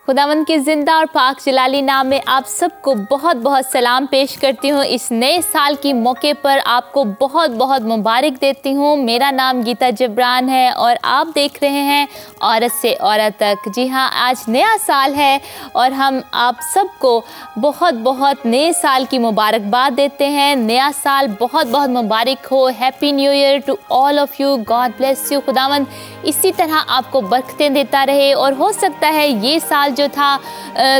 खुदावंद के ज़िंदा और पाक जलाली नाम में आप सबको बहुत बहुत सलाम पेश करती हूँ। इस नए साल की मौके पर आपको बहुत बहुत मुबारक देती हूँ। मेरा नाम गीता जबरान है और आप देख रहे हैं औरत से औरत तक। जी हाँ, आज नया साल है और हम आप सबको बहुत बहुत नए साल की मुबारकबाद देते हैं। नया साल बहुत बहुत मुबारक हो। Happy new year to all of you. God bless you. खुदावंद इसी तरह आपको बरकतें देता रहे और हो सकता है ये साल जो था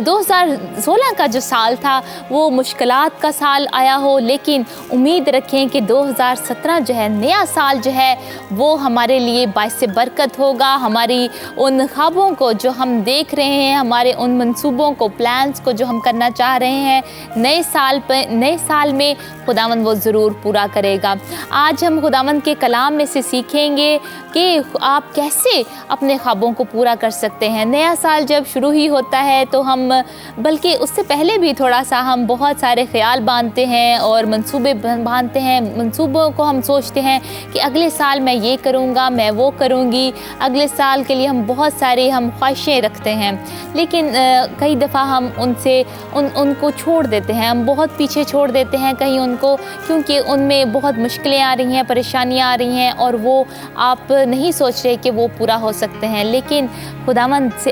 2016 का जो साल था वो मुश्किलात का साल आया हो, लेकिन उम्मीद रखें कि 2017 जो है नया साल जो है वो हमारे लिए बाइस बरकत होगा। हमारी उन ख्वाबों को जो हम देख रहे हैं, हमारे उन मंसूबों को, प्लान्स को जो हम करना चाह रहे हैं नए साल में खुदावंद वो ज़रूर पूरा करेगा। आज हम खुदावंद के कलाम में से सीखेंगे कि आप कैसे अपने ख्वाबों को पूरा कर सकते हैं। नया साल जब शुरू ही होता है तो हम, बल्कि उससे पहले भी थोड़ा सा हम बहुत सारे ख्याल बांधते हैं और मंसूबे बांधते हैं। मंसूबों को हम सोचते हैं कि अगले साल मैं ये करूँगा, मैं वो करूँगी। अगले साल के लिए हम बहुत सारी ख्वाहिशें रखते हैं, लेकिन कई दफ़ा हम उनको छोड़ देते हैं, हम बहुत पीछे छोड़ देते हैं कहीं उनको, क्योंकि उनमें बहुत मुश्किलें आ रही हैं, परेशानियाँ आ रही हैं और वो आप नहीं सोच रहे कि वो पूरा हो सकते हैं। लेकिन खुदावंद की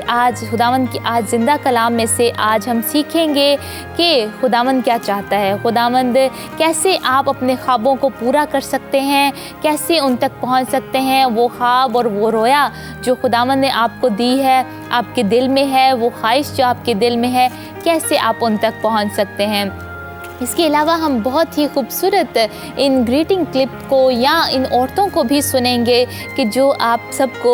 आज ज़िंदा कलाम में से आज हम सीखेंगे कि खुदावंद क्या चाहता है, खुदावंद कैसे आप अपने ख्वाबों को पूरा कर सकते हैं, कैसे उन तक पहुंच सकते हैं। वो ख्वाब और वो रोया जो खुदावंद ने आपको दी है, आपके दिल में है, वो ख्वाहिश जो आपके दिल में है, कैसे आप उन तक पहुंच सकते हैं। इसके अलावा हम बहुत ही खूबसूरत इन ग्रीटिंग क्लिप को या इन औरतों को भी सुनेंगे कि जो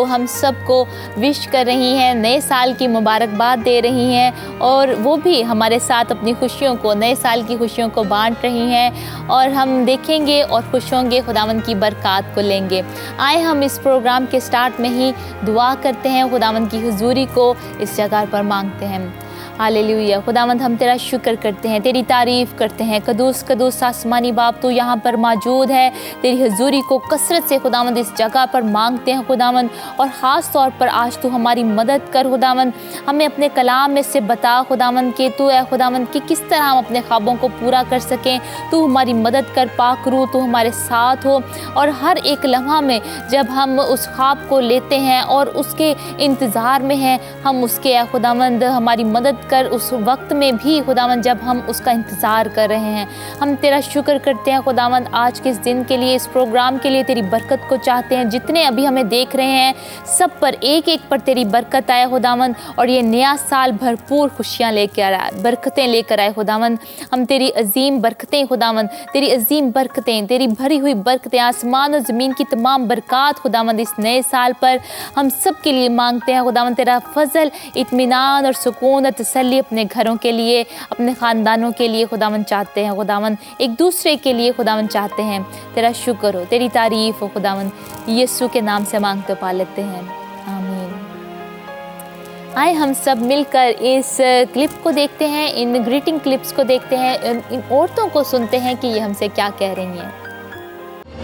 हम सबको विश कर रही हैं, नए साल की मुबारकबाद दे रही हैं और वो भी हमारे साथ अपनी खुशियों को, नए साल की खुशियों को बांट रही हैं और हम देखेंगे और खुश होंगे, खुदावंद की बरकत को लेंगे। आए हम इस प्रोग्राम के स्टार्ट में ही दुआ करते हैं, खुदावंद की हुजूरी को इस जगह पर मांगते हैं। हालेलुया। खुदावंद हम तेरा शुक्र करते हैं, तेरी तारीफ़ करते हैं। कदूस कदूस आसमानी बाप तू यहाँ पर मौजूद है। तेरी हुजूरी को कसरत से खुदावंद इस जगह पर मांगते हैं खुदावंद, और ख़ास तौर पर आज तू हमारी मदद कर खुदावंद। हमें अपने कलाम में से बता खुदावंद कि तू है खुदावंद कि किस तरह हम अपने ख्वाबों को पूरा कर सकें। तू हमारी मदद कर पाक रूह, तू हमारे साथ हो और हर एक लम्हा में जब हम उस ख्वाब को लेते हैं और उसके इंतज़ार में हैं, हम उसके खुदावंद हमारी मदद कर उस वक्त में भी खुदावंद जब हम उसका इंतज़ार कर रहे हैं। हम तेरा शुक्र करते हैं खुदावंद आज के इस दिन के लिए, इस प्रोग्राम के लिए। तेरी बरकत को चाहते हैं। जितने अभी हमें देख रहे हैं सब पर एक एक पर तेरी बरकत आए खुदावंद, और ये नया साल भरपूर खुशियाँ लेकर आए, बरकतें लेकर आए खुदावंद। हम तेरी अजीम बरकतें खुदावंद, तेरी अजीम बरकतें, तेरी भरी हुई बरकतें, आसमान और ज़मीन की तमाम बरकत खुदावंद इस नए साल पर हम सब के लिए मांगते हैं खुदावंद। तेरा फजल, इत्मीनान और सुकून और तसल्ली अपने घरों के लिए, अपने ख़ानदानों के लिए खुदावंद चाहते हैं खुदावंद, एक दूसरे के लिए खुदावंद चाहते हैं। तेरा शुक्र हो, तेरी तारीफ़ हो खुदावंद। यीशु के नाम से मांगते पा लेते हैं, आमीन। आए हम सब मिलकर इस क्लिप को देखते हैं, इन ग्रीटिंग क्लिप्स को देखते हैं, इन औरतों को सुनते हैं कि ये हमसे क्या कह रही हैं।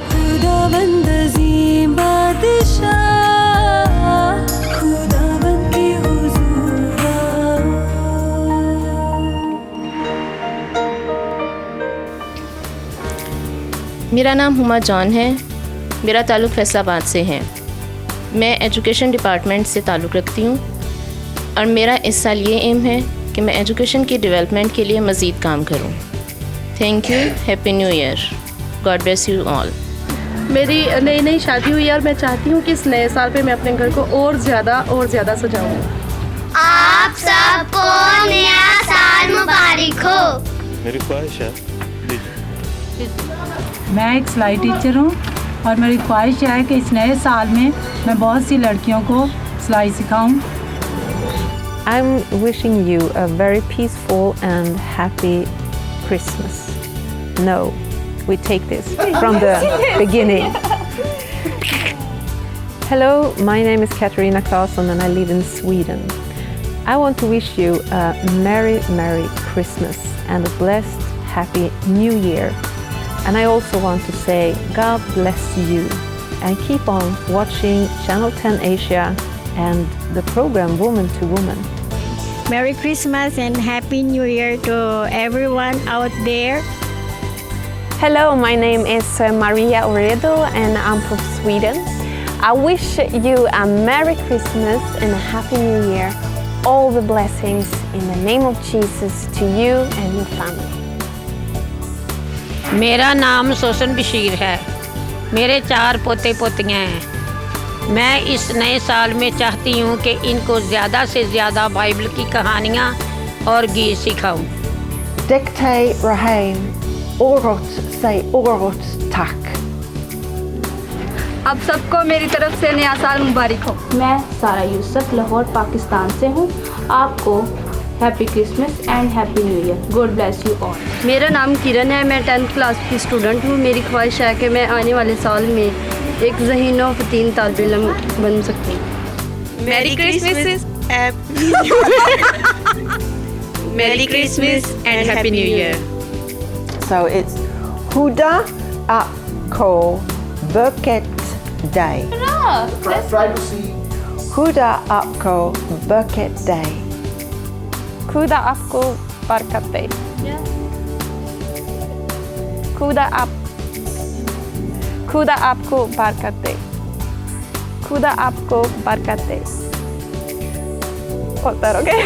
खुदावंद अज़ीम बादशाह, खुदावंद की हुज़ूर आओ। मेरा नाम हुमा जॉन है। मेरा ताल्लुक़ फैसलाबाद से है। मैं एजुकेशन डिपार्टमेंट से ताल्लुक़ रखती हूँ और मेरा इस साल ये एम है कि मैं एजुकेशन की डेवलपमेंट के लिए मज़ीद काम करूँ। Thank you. Happy new year. God bless you all. मेरी नई शादी हुई और मैं चाहती हूँ कि इस नए साल पे मैं अपने घर को और ज़्यादा सजाऊँ। आप सबको नया साल मुबारक हो। मेरी ख्वाहिश है। मैं एक सिलाई टीचर हूँ और मेरी ख्वाहिश है कि इस नए साल में मैं बहुत सी लड़कियों को सिलाई सिखाऊँ। I'm wishing you a very peaceful and happy Christmas. No, we take this from the beginning. Hello, my name is Katarina Claesson and I live in Sweden. I want to wish you a Merry Christmas and a blessed, happy New Year. And I also want to say God bless you and keep on watching Channel 10 Asia and the program Woman to Woman. Merry Christmas and Happy New Year to everyone out there. Hello, my name is Maria Oredo and I'm from Sweden. I wish you a Merry Christmas and a Happy New Year. All the blessings in the name of Jesus to you and your family. मेरा नाम सोसन बशीर है। मेरे 4 पोते पोतियाँ हैं। मैं इस नए साल में चाहती हूँ कि इनको ज़्यादा से ज़्यादा बाइबल की कहानियाँ और गीत सिखाऊँ। Dicte Rahaim, Orot say Orot Tak. आप सबको मेरी तरफ से नया साल मुबारक हो। मैं सारा यूसुफ लाहौर पाकिस्तान से हूँ। आपको happy Christmas and happy new year. God bless you all. मेरा नाम किरण है। मैं 10th क्लास की स्टूडेंट हूँ। मेरी ख्वाहिश है कि मैं आने वाले साल में एक ज़हीन व फतीन तालिब इल्म बन सकूँ। Merry Christmas Merry Christmas and Happy New Year. So it's Huda Akko Berket Day. Huda Akko Berket Day. Kuda आपको बरकत दे। खुदा आपको बरकत दे। खुदा आपको बरकत दे। होता रहोगे।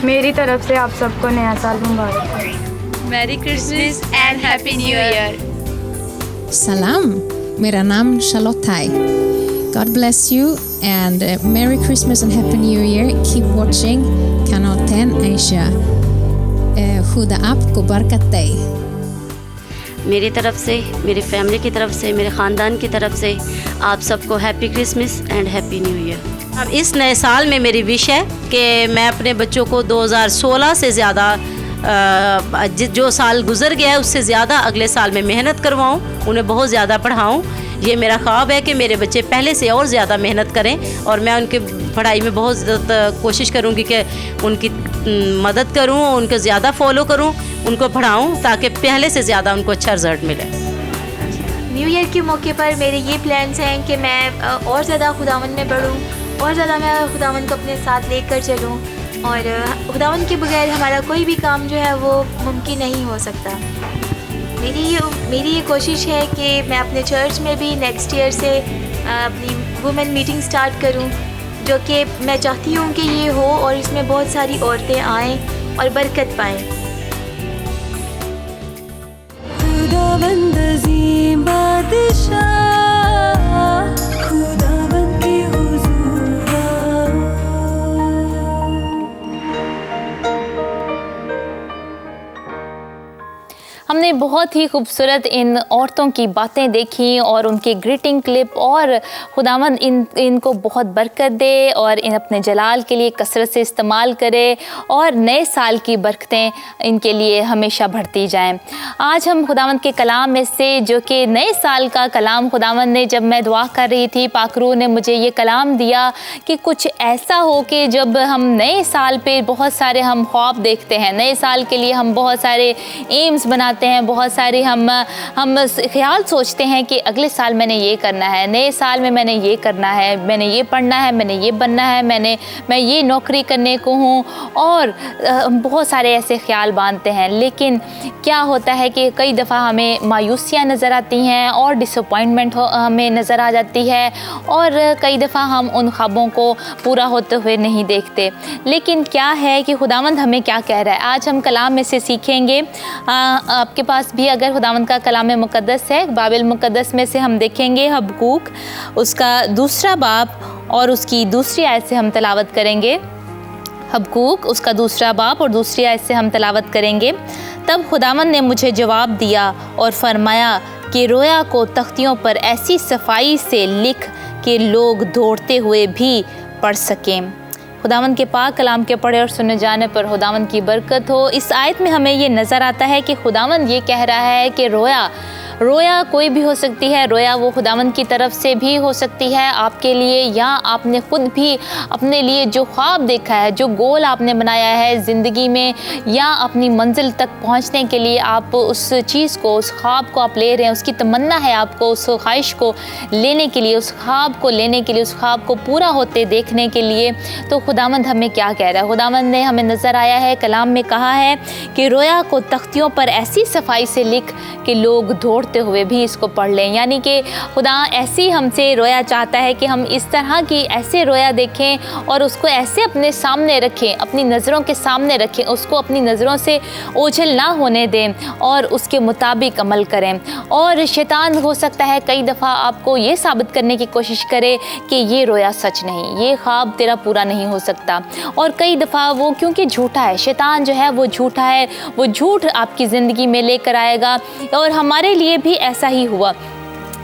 मेरी तरफ से आप सबको नया साल मुबारक हो। Merry Christmas and Happy New Year. Salam, मेरा नाम Charlotte है। God bless you and Merry Christmas and Happy New Year. Keep watching Kanal 10 Asia. खुदा आपको बरकत दे। मेरी तरफ से, मेरी फैमिली की तरफ से, मेरे ख़ानदान की तरफ से आप सबको happy Christmas and happy new year. अब इस नए साल में मेरी विश है कि मैं अपने बच्चों को 2016 से ज़्यादा जो साल गुजर गया है उससे ज़्यादा अगले साल में मेहनत करवाऊँ, उन्हें बहुत ज़्यादा पढ़ाऊँ। ये मेरा ख्वाब है कि मेरे बच्चे पहले से और ज़्यादा मेहनत करें और मैं उनके पढ़ाई में बहुत ज़्यादा कोशिश करूँगी कि उनकी मदद करूँ, उनको ज़्यादा फॉलो करूँ, उनको पढ़ाऊँ ताकि पहले से ज़्यादा उनको अच्छा रिजल्ट मिले। न्यू ईयर के मौके पर मेरे ये प्लान्स हैं कि मैं और ज़्यादा खुदावंद में बढ़ूँ और ज़्यादा मैं खुदावंद को अपने साथ लेकर चलूँ और खुदावंद के बगैर हमारा कोई भी काम जो है वो मुमकिन नहीं हो सकता। मेरी ये कोशिश है कि मैं अपने चर्च में भी नेक्स्ट ईयर से अपनी वुमेन मीटिंग स्टार्ट करूं, जो कि मैं चाहती हूं कि ये हो और इसमें बहुत सारी औरतें आएं और बरकत पाएं। खुदावंद अज़ीम बादशाह, खुदावंद के हुज़ूर आओ। हमने बहुत ही खूबसूरत इन औरतों की बातें देखी और उनके ग्रीटिंग क्लिप और खुदावंद इनको बहुत बरकत दे और इन अपने जलाल के लिए कसरत से इस्तेमाल करे और नए साल की बरकतें इनके लिए हमेशा बढ़ती जाएं। आज हम खुदावंद के कलाम में से, जो कि नए साल का कलाम खुदावंद ने, जब मैं दुआ कर रही थी पाकरू ने मुझे ये कलाम दिया कि कुछ ऐसा हो कि जब हम नए साल पे बहुत सारे हम ख्वाब देखते हैं, नए साल के लिए हम बहुत सारे एम्स बनाते हैं, बहुत सारे हम ख्याल सोचते हैं कि अगले साल मैंने ये करना है, नए साल में मैंने ये करना है, मैंने ये पढ़ना है, मैंने ये बनना है, मैं ये नौकरी करने को हूँ और बहुत सारे ऐसे ख्याल बांधते हैं। लेकिन क्या होता है कि कई दफ़ा हमें मायूसियाँ नज़र आती हैं और डिसअपॉइंटमेंट हमें नज़र आ जाती है और कई दफ़ा हम उन ख्वाबों को पूरा होते हुए नहीं देखते। लेकिन क्या है कि खुदावंद हमें क्या कह रहा है, आज हम कलाम में से सीखेंगे। आपके पास भी अगर खुदावंद का कलाम मुक़द्दस है, बाइबल मुक़द्दस में से हम देखेंगे हबक्कूक उसका 2 बाब और उसकी 2 आयत से हम तलावत करेंगे। हबक्कूक उसका 2 बाब और 2 आयत से हम तलावत करेंगे। तब खुदावंद ने मुझे जवाब दिया और फरमाया कि रोया को तख्तियों पर ऐसी सफाई से लिख कि लोग दौड़ते हुए भी पढ़ सकें। खुदावंद के पाक कलाम के पढ़े और सुने जाने पर खुदावंद की बरकत हो। इस आयत में हमें ये नज़र आता है कि खुदावंद ये कह रहा है कि रोया कोई भी हो सकती है, रोया वो खुदावंद की तरफ से भी हो सकती है आपके लिए, या आपने खुद भी अपने लिए जो ख्वाब देखा है, जो गोल आपने बनाया है ज़िंदगी में, या अपनी मंजिल तक पहुंचने के लिए आप उस चीज़ को, उस ख्वाब को आप ले रहे हैं, उसकी तमन्ना है आपको उस ख्वाहिश को लेने के लिए, उस ख्वाब को लेने के लिए, उस ख्वाब को पूरा होते देखने के लिए। तो खुदावंद हमें क्या कह रहा है? खुदावंद ने हमें नज़र आया है, कलाम में कहा है कि रोया को तख्तियों पर ऐसी सफाई से लिख कि लोग दौड़ते हुए भी इसको पढ़ लें। यानी कि खुदा ऐसी हमसे रोया चाहता है कि हम इस तरह की ऐसे रोया देखें और उसको ऐसे अपने सामने रखें, अपनी नज़रों के सामने रखें, उसको अपनी नज़रों से ओझल ना होने दें और उसके मुताबिक अमल करें। और शैतान हो सकता है कई दफ़ा आपको ये साबित करने की कोशिश करे कि ये रोया सच नहीं, ये ख्वाब तेरा पूरा नहीं हो सकता। और कई दफ़ा वो क्योंकि झूठा है, शैतान जो है वो झूठा है, वो झूठ आपकी ज़िंदगी में लेकर आएगा। और हमारे लिए भी ऐसा ही हुआ।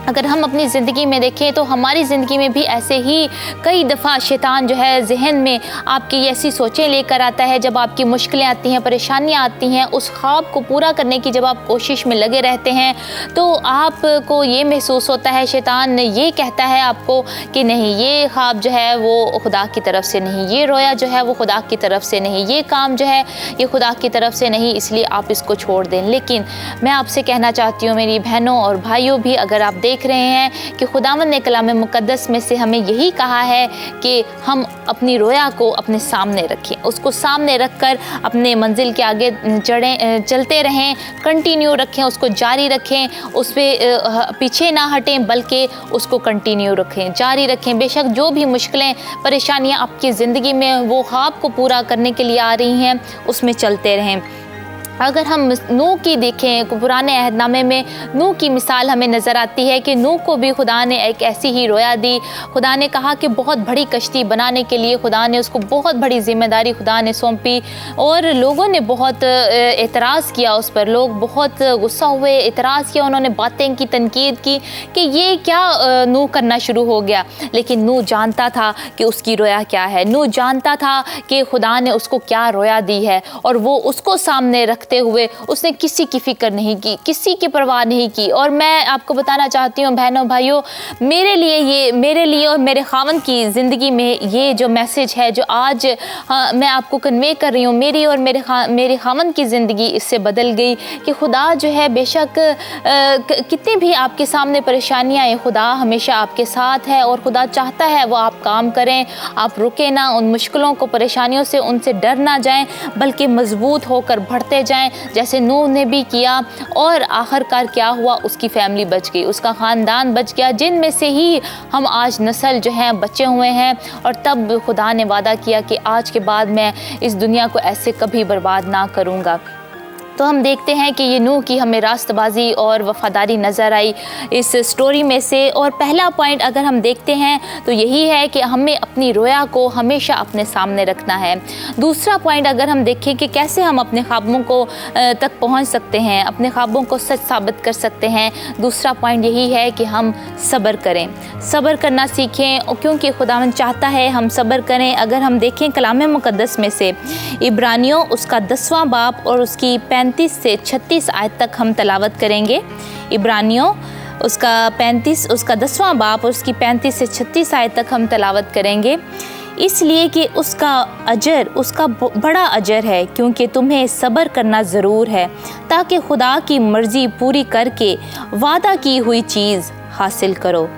अगर हम अपनी ज़िंदगी में देखें तो हमारी ज़िंदगी में भी ऐसे ही कई दफ़ा शैतान जो है ज़हन में आपकी ऐसी सोचें लेकर आता है। जब आपकी मुश्किलें आती हैं, परेशानियां आती हैं, उस ख्वाब को पूरा करने की जब आप कोशिश में लगे रहते हैं तो आपको ये महसूस होता है, शैतान ये कहता है आपको कि नहीं, ये ख्वाब जो है वो खुदा की तरफ से नहीं, ये रोया जो है वो खुदा की तरफ से नहीं, ये काम जो है ये खुदा की तरफ से नहीं, इसलिए आप इसको छोड़ दें। लेकिन मैं आपसे कहना चाहती हूँ मेरी बहनों और भाइयों भी, अगर आप देख रहे हैं कि खुदावंद ने कलाम मुक़द्दस में से हमें यही कहा है कि हम अपनी रोया को अपने सामने रखें, उसको सामने रखकर अपने मंजिल के आगे चलते रहें, कंटिन्यू रखें, उसको जारी रखें, उस पर पीछे ना हटें बल्कि उसको कंटिन्यू रखें, जारी रखें। बेशक जो भी मुश्किलें परेशानियां आपकी ज़िंदगी में वो ख्वाब को पूरा करने के लिए आ रही हैं, उसमें चलते रहें। अगर हम नूह की देखें, पुराने अहदनामे में नूह की मिसाल हमें नज़र आती है कि नूह को भी खुदा ने एक ऐसी ही रोया दी। खुदा ने कहा कि बहुत बड़ी कश्ती बनाने के लिए खुदा ने उसको बहुत बड़ी ज़िम्मेदारी खुदा ने सौंपी और लोगों ने बहुत एतराज़ किया उस पर, लोग बहुत गुस्सा हुए, एतराज़ किया, उन्होंने बातें की, तनकीद की कि ये क्या नूह करना शुरू हो गया। लेकिन नूह जानता था कि उसकी रोया क्या है, नूह जानता था कि खुदा ने उसको क्या रोया दी है और वो उसको सामने रख हुए उसने किसी की फिक्र नहीं की, किसी की परवाह नहीं की। और मैं आपको बताना चाहती हूँ बहनों भाइयों, मेरे लिए और मेरे खावंद की ज़िंदगी में ये जो मैसेज है जो आज मैं आपको कन्वे कर रही हूँ, मेरी और मेरे खावंद की ज़िंदगी इससे बदल गई कि खुदा जो है बेशक कितनी भी आपके सामने परेशानियाँ आए, खुदा हमेशा आपके साथ है और खुदा चाहता है वो आप काम करें, आप रुके ना, उन मुश्किलों को, परेशानियों से उनसे डर ना जाएं बल्कि मजबूत होकर बढ़ते जाएं जैसे नूह ने भी किया। और आखिरकार क्या हुआ, उसकी फैमिली बच गई, उसका ख़ानदान बच गया, जिनमें से ही हम आज नस्ल जो हैं बचे हुए हैं। और तब खुदा ने वादा किया कि आज के बाद मैं इस दुनिया को ऐसे कभी बर्बाद ना करूँगा। तो हम देखते हैं कि ये नूह की हमें रास्तबाजी और वफ़ादारी नज़र आई इस स्टोरी में से। और पहला पॉइंट अगर हम देखते हैं तो यही है कि हमें अपनी रोया को हमेशा अपने सामने रखना है। दूसरा पॉइंट अगर हम देखें कि कैसे हम अपने ख्वाबों को तक पहुंच सकते हैं, अपने ख्वाबों को सच साबित कर सकते हैं, दूसरा पॉइंट यही है कि हम सब्र करें, सब्र करना सीखें क्योंकि खुदावंद चाहता है हम सब्र करें। अगर हम देखें कलाम मुक़द्दस में से इब्रानियों उसका 10वां बाब और उसकी 35 से 36 आयत तक हम तलावत करेंगे। इब्रानियों उसका 10वां बाब और उसकी 35 से 36 आयत तक हम तलावत करेंगे। इसलिए कि उसका बड़ा अजर है क्योंकि तुम्हें सब्र करना ज़रूर है ताकि खुदा की मर्ज़ी पूरी करके वादा की हुई चीज़ हासिल करो।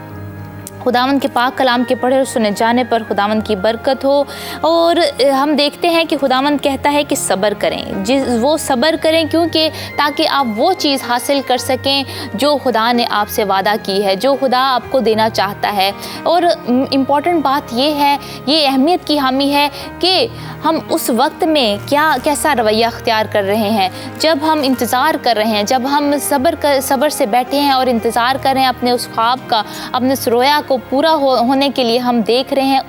खुदावंद के पाक कलाम के पढ़े और सुने जाने पर खुदावंद की बरकत हो। और हम देखते हैं कि खुदावंद कहता है कि सब्र करें, वो सब्र करें क्योंकि ताकि आप वो चीज़ हासिल कर सकें जो खुदा ने आपसे वादा की है, जो खुदा आपको देना चाहता है। और इम्पॉर्टेंट बात ये है, ये अहमियत की हामी है कि हम उस वक्त में कैसा रवैया अख्तियार कर रहे हैं। जब हम इंतज़ार कर रहे हैं, जब हम सब्र से बैठे हैं और इंतज़ार कर रहे हैं अपने उस ख्वाब का, अपने उस रोया को को पूरा होने के लिए हम देख रहे हैं,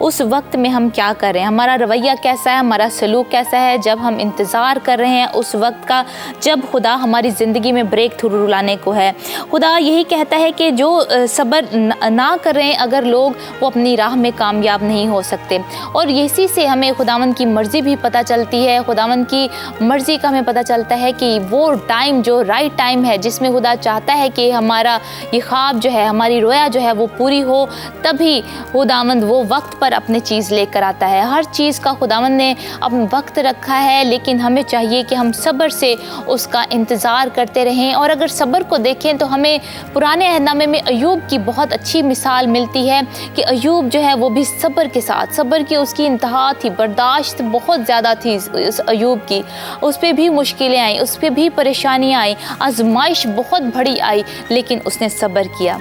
उस वक्त में हम क्या कर रहे हैं, हमारा रवैया कैसा है, हमारा सलूक कैसा है, जब हम इंतज़ार कर रहे हैं उस वक्त का जब खुदा हमारी ज़िंदगी में ब्रेक थ्रू लाने को है। खुदा यही कहता है कि जो सब्र ना करें अगर लोग, वो अपनी राह में कामयाब नहीं हो सकते। और इसी से हमें खुदावंद की मर्ज़ी भी पता चलती है। खुदावंद की मर्ज़ी का हमें पता चलता है कि वो टाइम जो राइट टाइम है, जिसमें खुदा चाहता है कि हमारा ये ख्वाब जो है, हमारी रोया जो है वो पूरी हो, तभी खुदावंद वो वक्त पर अपनी चीज़ लेकर आता है। हर चीज़ का खुदावंद ने अपना वक्त रखा है, लेकिन हमें चाहिए कि हम सब्र से उसका इंतज़ार करते रहें। और अगर सब्र को देखें तो हमें पुराने अहदनामे में अय्यूब की बहुत अच्छी मिसाल मिलती है कि अय्यूब जो है वो भी सब्र के साथ, सब्र की उसकी इंतहा थी, बर्दाश्त बहुत ज़्यादा थी उस अय्यूब की। उस पर भी मुश्किलें आई, उस पर भी परेशानियाँ आई, आजमाइश बहुत बड़ी आई, लेकिन उसने सब्र किया,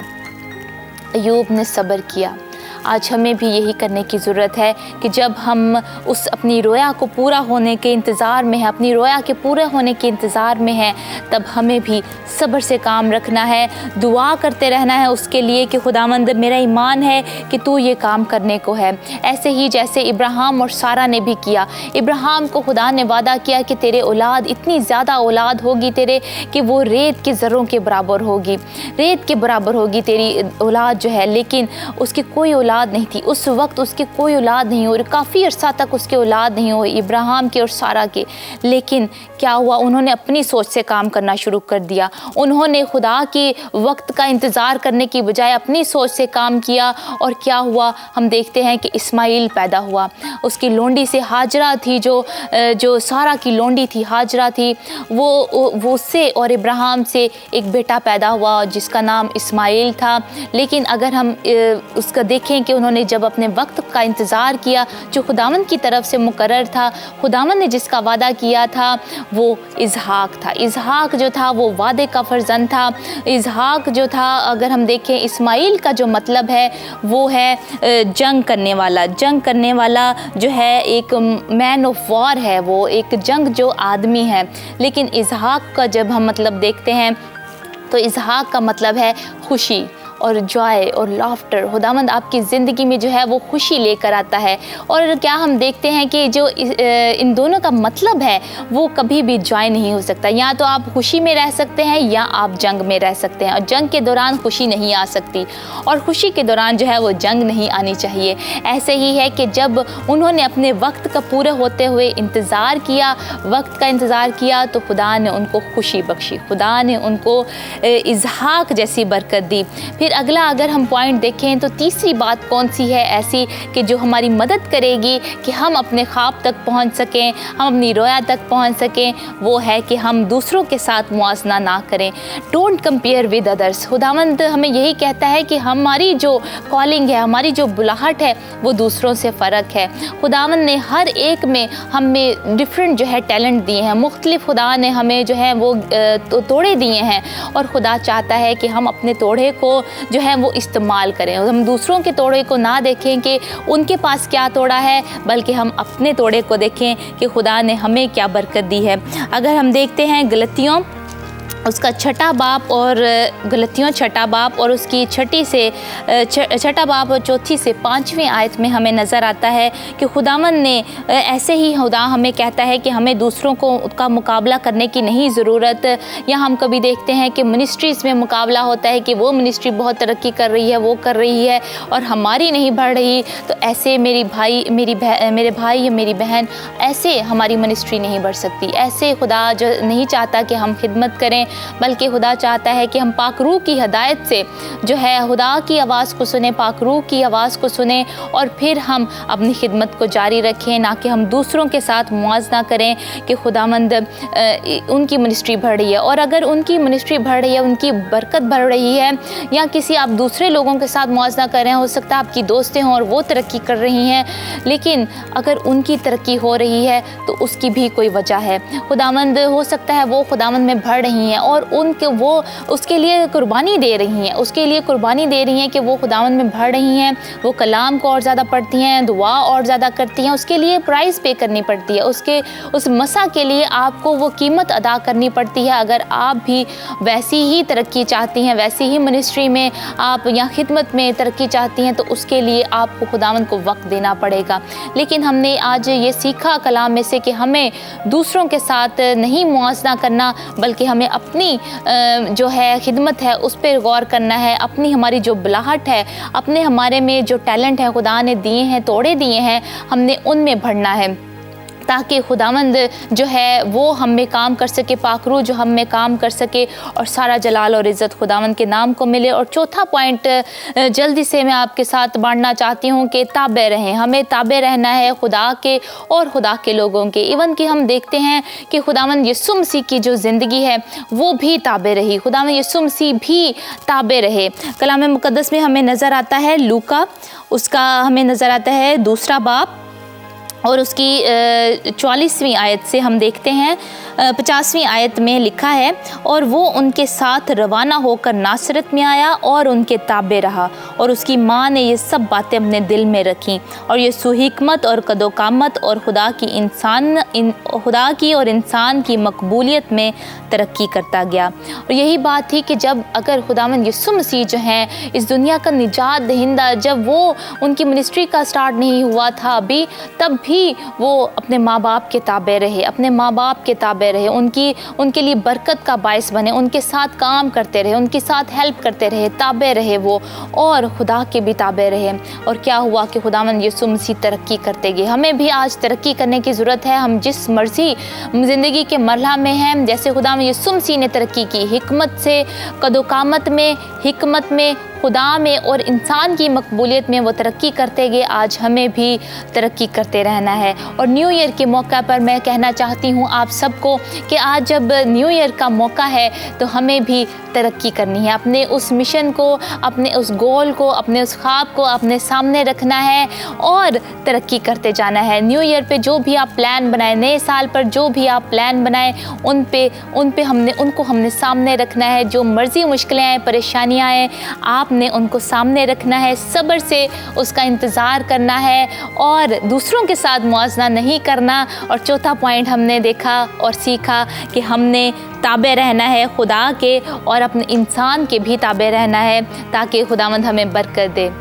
अय्यूब ने सब्र किया। आज हमें भी यही करने की ज़रूरत है कि जब हम उस अपनी रोया को पूरा होने के इंतज़ार में हैं, अपनी रोया के पूरे होने के इंतज़ार में हैं, तब हमें भी सब्र से काम रखना है, दुआ करते रहना है उसके लिए कि खुदावंद मेरा ईमान है कि तू ये काम करने को है। ऐसे ही जैसे इब्राहिम और सारा ने भी किया। इब्राहिम को खुदा ने वादा किया कि तेरे औलाद, इतनी ज़्यादा औलाद होगी तेरे कि वो रेत के ज़र्रों के बराबर होगी, रेत के बराबर होगी तेरी औलाद जो है। लेकिन उसकी कोई औलाद नहीं थी, उस वक्त उसकी कोई औलाद नहीं हुई, काफ़ी अरसा तक उसके औलाद नहीं हुई इब्राहिम के और सारा के। लेकिन क्या हुआ, उन्होंने अपनी सोच से काम करना शुरू कर दिया। उन्होंने खुदा के वक्त का इंतज़ार करने की बजाय अपनी सोच से काम किया, और क्या हुआ हम देखते हैं कि इस्माइल पैदा हुआ। उसकी लोंडी से हाजरा थी, जो सारा की लोंडी थी, हाजरा थी, वो उससे और इब्राहिम से एक बेटा पैदा हुआ जिसका नाम इस्माइल था। लेकिन अगर हम उसका देखें कि उन्होंने जब अपने वक्त का इंतज़ार किया जो खुदावंद की तरफ से मुकर्रर था, खुदावंद ने जिसका वादा किया था वो इसहाक था। इसहाक जो था वो वादे का फर्जंद था। इसहाक जो था, अगर हम देखें इस्माइल का जो मतलब है वो है जंग करने वाला। जंग करने वाला जो है एक मैन ऑफ वॉर है, वो एक जंग जो आदमी है। लेकिन इसहाक का जब हम मतलब देखते हैं तो इसहाक का मतलब है खुशी और जॉय और लाफ्टर। खुदावंद आपकी ज़िंदगी में जो है वो खुशी लेकर आता है। और क्या हम देखते हैं कि जो इन दोनों का मतलब है वो कभी भी जॉय नहीं हो सकता। या तो आप खुशी में रह सकते हैं या आप जंग में रह सकते हैं, और जंग के दौरान खुशी नहीं आ सकती, और खुशी के दौरान जो है वो जंग नहीं आनी चाहिए। ऐसे ही है कि जब उन्होंने अपने वक्त का पूरे होते हुए इंतज़ार किया, वक्त का इंतज़ार किया, तो खुदा ने उनको खुशी बख्शी, खुदा ने उनको इसहाक जैसी बरकत दी। फिर अगला अगर हम पॉइंट देखें तो तीसरी बात कौन सी है ऐसी कि जो हमारी मदद करेगी कि हम अपने ख्वाब तक पहुंच सकें, हम अपनी रोया तक पहुंच सकें, वो है कि हम दूसरों के साथ मुआवजा ना करें। Don't compare with others. खुदावंद हमें यही कहता है कि हमारी जो कॉलिंग है, हमारी जो बुलाहट है, वो दूसरों से फ़र्क है। खुदावंद ने हर एक में हमें डिफरेंट जो है टैलेंट दिए हैं, मुख्तलिफ खुदा ने हमें जो है वो तोड़े दिए हैं, और खुदा चाहता है कि हम अपने तोड़े को जो है वो इस्तेमाल करें। हम दूसरों के तोड़े को ना देखें कि उनके पास क्या तोड़ा है, बल्कि हम अपने तोड़े को देखें कि खुदा ने हमें क्या बरकत दी है। अगर हम देखते हैं गलतियों उसका छठा बाप और उसकी छठा बाप और चौथी से 5वीं आयत में हमें नज़र आता है कि खुदावंद ने ऐसे ही खुदा हमें कहता है कि हमें दूसरों को उसका मुकाबला करने की नहीं ज़रूरत। या हम कभी देखते हैं कि मिनिस्ट्रीज़ में मुकाबला होता है कि वो मिनिस्ट्री बहुत तरक्की कर रही है, वो कर रही है, और हमारी नहीं बढ़ रही। तो ऐसे मेरे भाई या मेरी बहन, ऐसे हमारी मिनिस्ट्री नहीं बढ़ सकती। ऐसे खुदा जो नहीं चाहता कि हम खिदमत करें, बल्कि खुदा चाहता है कि हम पाक रूह की हिदायत से जो है खुदा की आवाज़ को सुने, पाक रूह की आवाज़ को सुने, और फिर हम अपनी खिदमत को जारी रखें, ना कि हम दूसरों के साथ मुआवजा करें कि खुदावंद उनकी मिनिस्ट्री बढ़ रही है। और अगर उनकी मिनिस्ट्री बढ़ रही है, उनकी बरकत बढ़ रही है, या किसी आप दूसरे लोगों के साथ मुआवजा कर रहे हैं, हो सकता है आपकी दोस्तें हों और वो तरक्की कर रही हैं, लेकिन अगर उनकी तरक्की हो रही है तो उसकी भी कोई वजह है। खुदावंद हो सकता है वो खुदावंद में बढ़ रही हैं और उनके वो उसके लिए कुर्बानी दे रही हैं, उसके लिए कुर्बानी दे रही हैं कि वो खुदावंद में बढ़ रही हैं, वो कलाम को और ज़्यादा पढ़ती हैं, दुआ और ज़्यादा करती हैं, उसके लिए प्राइस पे करनी पड़ती है, उसके उस मसा के लिए आपको वो कीमत अदा करनी पड़ती है। अगर आप भी वैसी ही तरक्की चाहती हैं, वैसी ही मिनिस्ट्री में आप या खिदमत में तरक्की चाहती हैं, तो उसके लिए आपको खुदावंद को वक्त देना पड़ेगा। लेकिन हमने आज ये सीखा कलाम में से कि हमें दूसरों के साथ नहीं मुआवजा करना, बल्कि हमें अपनी जो है खिदमत है उस पर गौर करना है। अपनी हमारी जो बुलाहट है, अपने हमारे में जो टैलेंट है खुदा ने दिए हैं, तोड़े दिए हैं, हमने उनमें बढ़ना है ताकि खुदावंद जो है वो हम में काम कर सके, पाकरू जो हम में काम कर सके और सारा जलाल और इज़्ज़त खुदावंद के नाम को मिले। और चौथा पॉइंट जल्दी से मैं आपके साथ बांटना चाहती हूँ कि ताबे रहें। हमें ताबे रहना है खुदा के और खुदा के लोगों के। इवन कि हम देखते हैं कि खुदावंद यीशु मसीह की जो ज़िंदगी है वो भी ताबे रही, खुदावंद यीशु मसीह भी ताबे रहे। कलाम मुक़द्दस में हमें नज़र आता है लूका, उसका हमें नज़र आता है 2 बाब और उसकी 44वीं आयत से हम देखते हैं 50वीं आयत में लिखा है, और वो उनके साथ रवाना होकर नासरत में आया और उनके ताबे रहा, और उसकी माँ ने ये सब बातें अपने दिल में रखीं, और ये सुहिकमत और कदोकामत और खुदा की और इंसान की मकबूलियत में तरक्की करता गया। और यही बात थी कि जब अगर खुदावंद यीशु मसीह जो हैं इस दुनिया का निजात दहिंदा, जब वो उनकी मिनिस्ट्री का स्टार्ट नहीं हुआ था अभी, तब भी वो अपने माँ बाप के ताबे रहे, अपने माँ बाप के ताबे रहे, उनके लिए बरकत का बायस बने, उनके साथ काम करते रहे, उनके साथ हेल्प करते रहे, ताबे रहे वो, और खुदा के भी ताबे रहे। और क्या हुआ कि खुदावंद यीशु मसीह तरक्की करते गए। हमें भी आज तरक्की करने की ज़रूरत है। हम जिस मर्जी ज़िंदगी के मरहला में हैं, जैसे खुदावंद यीशु मसीह ने तरक्की की, हिकमत से, कदोकामत में, हिकमत में, खुदा में और इंसान की मकबूलियत में वो तरक्की करते गए, आज हमें भी तरक्की करते रहना है। और न्यू ईयर के मौका पर मैं कहना चाहती हूँ आप सबको कि आज जब न्यू ईयर का मौका है तो हमें भी तरक्की करनी है। अपने उस मिशन को, अपने उस गोल को, अपने उस ख्वाब को अपने सामने रखना है और तरक्की करते जाना है। न्यू ईयर पे जो भी आप प्लान बनाएं, नए साल पर जो भी आप प्लान बनाएं, उन पे उनको हमने सामने रखना है। जो मर्जी मुश्किलें आएँ, परेशानियाँ आएँ, आपने उनको सामने रखना है, सब्र से उसका इंतज़ार करना है और दूसरों के साथ मुआवजा नहीं करना। और चौथा पॉइंट हमने देखा और सीखा कि हमने ताबे रहना है खुदा के और अपने इंसान के भी ताबे रहना है, ताकि खुदावंद हमें बरकत दे।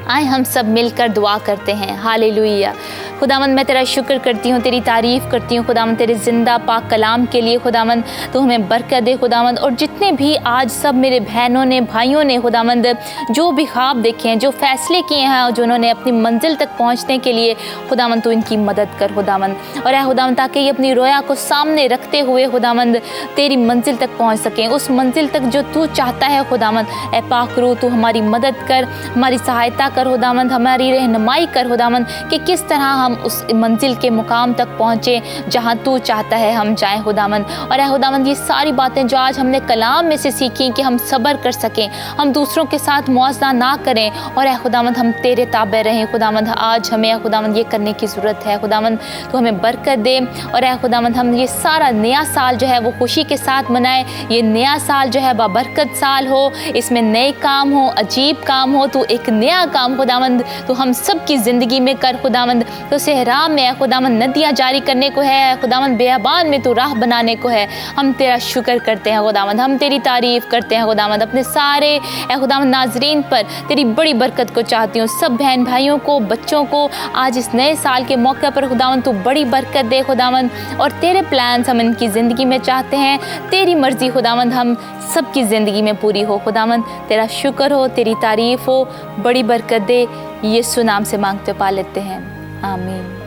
आए हम सब मिलकर दुआ करते हैं। हालेलुया। खुदावंद मैं तेरा शुक्र करती हूँ, तेरी तारीफ़ करती हूँ खुदावंद, तेरे ज़िंदा पाक कलाम के लिए खुदावंद, तो हमें बरकत दे खुदावंद। और जितने भी आज सब मेरे बहनों ने, भाइयों ने खुदावंद जो भी ख्वाब देखे हैं, जो फ़ैसले किए हैं, जिन्होंने अपनी मंजिल तक पहुँचने के लिए खुदावंद, तो इनकी मदद कर खुदावंद। और है खुदावंद ताकि ये अपनी रोया को सामने रखते हुए खुदावंद तेरी मंजिल तक पहुँच सकें, उस मंजिल तक जो तू चाहता है खुदावंद। ए पाक रूह तू हमारी मदद कर, हमारी सहायता कर खुदावंद, हमारी रहनुमाई कर खुदावंद कि किस तरह हम उस मंजिल के मुकाम तक पहुँचे जहाँ तू चाहता है हम जाएं खुदावंद। और है खुदावंद ये सारी बातें जो आज हमने कलाम में से सीखी कि हम सब्र कर सकें, हम दूसरों के साथ मुआवजा ना करें, और है खुदावंद हम तेरे ताबे रहें खुदावंद। आज हमें खुदावंद ये करने की ज़रूरत है खुदावंद, तो हमें बरकत दे। और है खुदावंद हम ये सारा नया साल जो है वो खुशी के साथ मनाएं। ये नया साल जो है बाबरकत साल हो, इसमें नए काम हो, अजीब काम हो, तो एक नया काम खुदावंद तो हम सब की ज़िंदगी में कर खुदावंद। तो सहरा में खुदावंद नदियाँ जारी करने को है खुदावंद, बेयाबान में तो राह बनाने को है। हम तेरा शुक्र करते हैं खुदावंद, हम तेरी तारीफ़ करते हैं खुदावंद। अपने सारे खुदावंद नाजरीन पर तेरी बड़ी बरकत को चाहती हूँ, सब बहन भाइयों को, बच्चों को आज इस नए साल के मौके पर खुदावंद तू बड़ी बरकत दे खुदावंद। और तेरे प्लान्स हम इनकी ज़िंदगी में चाहते हैं, तेरी मर्ज़ी खुदावंद हम सबकी ज़िंदगी में पूरी हो खुदावंद। तेरा शुक्र हो, तेरी तारीफ़ हो, बड़ी बरकत दे। यीशु नाम से मांगते पा लेते हैं, आमीन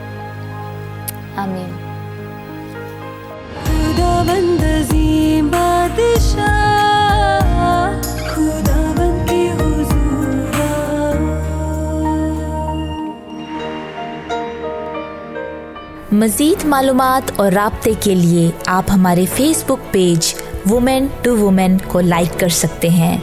आमीन। खुदावंद अज़ीम बादशाह, खुदावंद के हुज़ूर मज़ीद मालूमात और राब्ते के लिए आप हमारे Facebook page women to women को लाइक कर सकते हैं।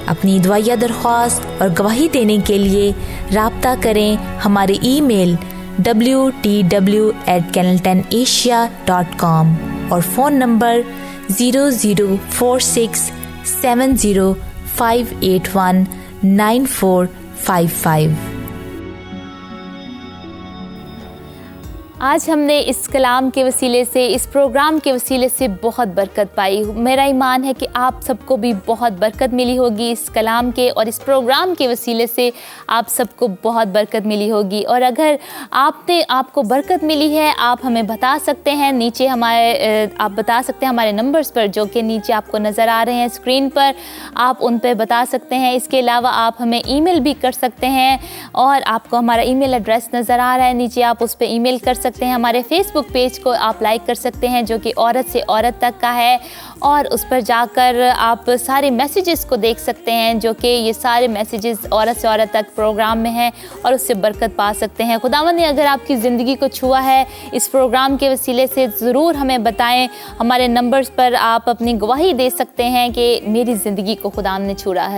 अपनी दुआया दरख्वास्त और गवाही देने के लिए राब्ता करें हमारे ईमेल wtw@canaltonasia.com और फ़ोन नंबर 00467058194555। आज हमने इस कलाम के वसीले से, इस प्रोग्राम के वसीले से बहुत बरकत पाई। मेरा ईमान है कि आप सबको भी बहुत बरकत मिली होगी इस कलाम के और इस प्रोग्राम के वसीले से आप सबको बहुत बरकत मिली होगी। और अगर आपको बरकत मिली है, आप हमें बता सकते हैं नीचे आप बता सकते हैं हमारे नंबर्स पर जो कि नीचे आपको नज़र आ रहे हैं स्क्रीन पर, आप उन पर बता सकते हैं। इसके अलावा आप हमें ईमेल भी कर सकते हैं और आपको हमारा ईमेल एड्रेस नज़र आ रहा है नीचे, आप उस पर ईमेल कर सकते हैं। हमारे फेसबुक पेज को आप लाइक कर सकते हैं जो कि औरत से औरत तक का है, और उस पर जाकर आप सारे मैसेजेस को देख सकते हैं जो कि ये सारे मैसेजेस औरत से औरत तक प्रोग्राम में हैं और उससे बरकत पा सकते हैं। खुदावंद ने अगर आपकी ज़िंदगी को छुआ है इस प्रोग्राम के वसीले से, ज़रूर हमें बताएं। हमारे नंबर्स पर आप अपनी गवाही दे सकते हैं कि मेरी ज़िंदगी को खुदावंद ने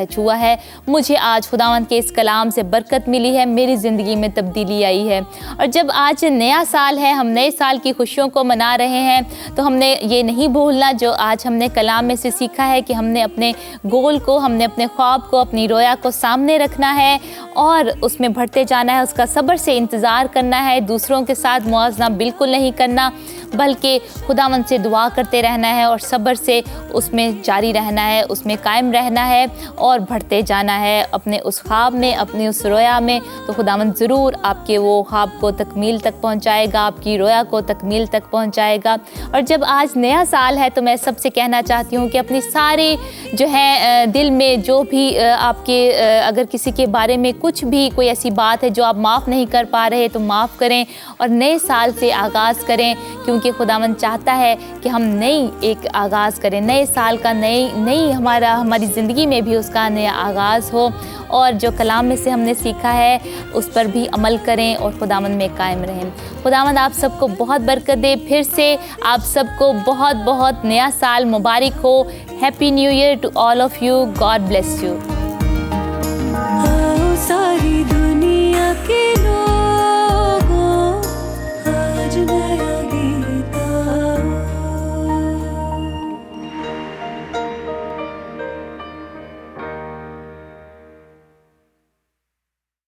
छुआ है, मुझे आज खुदावंद के इस कलाम से बरकत मिली है, मेरी ज़िंदगी में तब्दीली आई है। और जब आज नया साल है, हम नए साल की खुशियों को मना रहे हैं, तो हमने ये नहीं भूलना जो आज हमने कलाम में से सीखा है कि हमने अपने गोल को, हमने अपने ख्वाब को, अपनी रोया को सामने रखना है और उसमें बढ़ते जाना है, उसका सब्र से इंतज़ार करना है, दूसरों के साथ मुआवजा बिल्कुल नहीं करना, बल्कि खुदावंद से दुआ करते रहना है और सब्र से उसमें जारी रहना है, उसमें कायम रहना है और बढ़ते जाना है अपने उस ख्वाब में, अपनी उस रोया में। तो खुदावंद ज़रूर आपके वो ख्वाब को तकमील तक पहुँचाएगा, आपकी रोया को तकमील तक पहुँचाएगा। और जब आज नया साल है तो मैं सबसे कहना चाहती हूँ कि अपनी सारी जो है दिल में जो भी आपके अगर किसी के बारे में कुछ भी कोई ऐसी बात है जो आप माफ़ नहीं कर पा रहे तो माफ़ करें और नए साल से आगाज़ करें, क्योंकि खुदावंद चाहता है कि हम नई एक आगाज़ करें, नए साल का नई हमारी ज़िंदगी में भी उसका नया आगाज़ हो और जो कलाम में से हमने सीखा है उस पर भी अमल करें और खुदावंद में कायम रहें। खुदावंद आप सबको बहुत बरकत दे। फिर से आप सबको बहुत बहुत नया साल मुबारक हो। Happy new year to all of you. God bless you.